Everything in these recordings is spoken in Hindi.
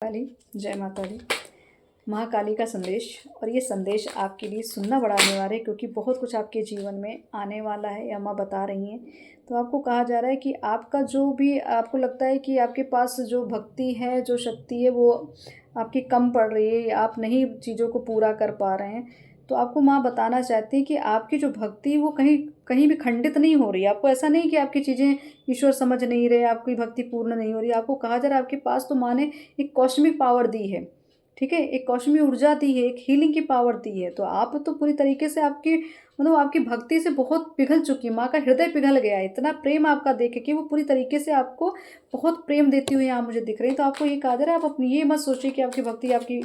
काली, जय माता दी। महाकाली का संदेश, और ये संदेश आपके लिए सुनना बड़ा अनिवार्य है क्योंकि बहुत कुछ आपके जीवन में आने वाला है, या माँ बता रही हैं। तो आपको कहा जा रहा है कि आपका जो भी आपको लगता है कि आपके पास जो भक्ति है, जो शक्ति है, वो आपकी कम पड़ रही है या आप नहीं चीज़ों को पूरा कर पा रहे हैं, तो आपको माँ बताना चाहती है कि आपकी जो भक्ति वो कहीं कहीं भी खंडित नहीं हो रही है। आपको ऐसा नहीं कि आपकी चीज़ें ईश्वर समझ नहीं रहे, आपकी भक्ति पूर्ण नहीं हो रही है। आपको कहा जा रहा है आपके पास तो माँ ने एक कॉस्मिक पावर दी है, ठीक है, एक कॉस्मिक ऊर्जा दी है, एक हीलिंग की पावर दी है। तो आप तो पूरी तरीके से आपकी मतलब आपकी भक्ति से बहुत पिघल चुकी है। माँ का हृदय पिघल गया है, इतना प्रेम आपका देख के वो पूरी तरीके से आपको बहुत प्रेम देती हुई यहाँ मुझे दिख रही है। तो आपको ये कहा जा रहा है, आप अपनी ये मत सोचिए कि आपकी भक्ति आपकी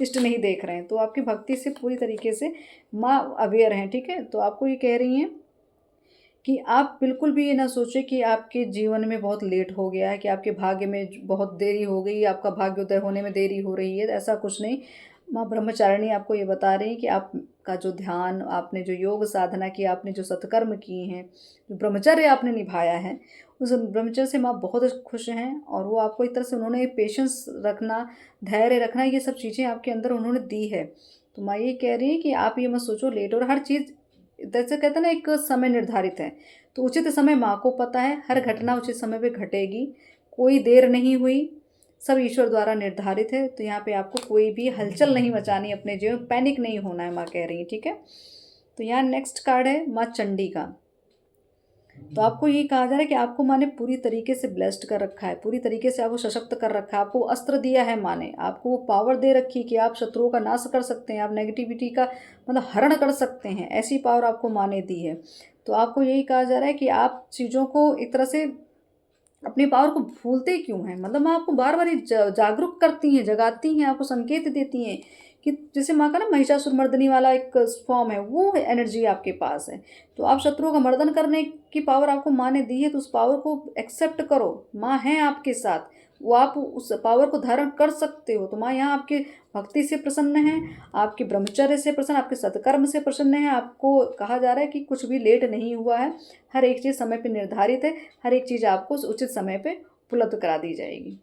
इष्ट नहीं देख रहे हैं। तो आपकी भक्ति से पूरी तरीके से माँ अवेयर हैं, ठीक है। तो आपको ये कह रही हैं कि आप बिल्कुल भी ये ना सोचें कि आपके जीवन में बहुत लेट हो गया है, कि आपके भाग्य में बहुत देरी हो गई, आपका भाग्योदय होने में देरी हो रही है। ऐसा कुछ नहीं। माँ ब्रह्मचारिणी आपको ये बता रही हैं कि आपका जो ध्यान, आपने जो योग साधना की, आपने जो सत्कर्म किए हैं, जो ब्रह्मचर्य आपने निभाया है, उस ब्रह्मचर्य से माँ बहुत खुश हैं। और वो आपको एक तरह से उन्होंने पेशेंस रखना, धैर्य रखना, ये सब चीज़ें आपके अंदर उन्होंने दी है। तो माँ ये कह रही है कि आप ये मत सोचो लेट, और हर चीज़ जैसे कहते हैं ना, एक समय निर्धारित है, तो उचित समय माँ को पता है, हर घटना उचित समय पे घटेगी, कोई देर नहीं हुई, सब ईश्वर द्वारा निर्धारित है। तो यहाँ पे आपको कोई भी हलचल नहीं मचानी, अपने जीवन में पैनिक नहीं होना है, माँ कह रही है, ठीक है। तो यहाँ नेक्स्ट कार्ड है माँ चंडी का। तो आपको ये कहा जा रहा है कि आपको माँ ने पूरी तरीके से ब्लेस्ड कर रखा है, पूरी तरीके से आपको सशक्त कर रखा है, आपको अस्त्र दिया है माँ ने, आपको वो पावर दे रखी कि आप शत्रुओं का नाश कर सकते हैं, आप नेगेटिविटी का मतलब हरण कर सकते हैं, ऐसी पावर आपको माँ ने दी है। तो आपको यही कहा जा रहा है कि आप चीज़ों को एक तरह से अपनी पावर को भूलते क्यों हैं, मतलब माँ आपको बार बार जागरूक करती हैं, जगाती हैं, आपको संकेत देती हैं कि जैसे माँ का ना महिषासुरमर्दिनी वाला एक फॉर्म है, वो एनर्जी आपके पास है। तो आप शत्रुओं का मर्दन करने की पावर आपको माँ ने दी है, तो उस पावर को एक्सेप्ट करो। माँ है आपके साथ, वो आप उस पावर को धारण कर सकते हो। तो माँ यहाँ आपके भक्ति से प्रसन्न है, आपके ब्रह्मचर्य से प्रसन्न, आपके सत्कर्म से प्रसन्न है। आपको कहा जा रहा है कि कुछ भी लेट नहीं हुआ है, हर एक चीज़ समय पे निर्धारित है, हर एक चीज़ आपको उचित समय पे उपलब्ध करा दी जाएगी।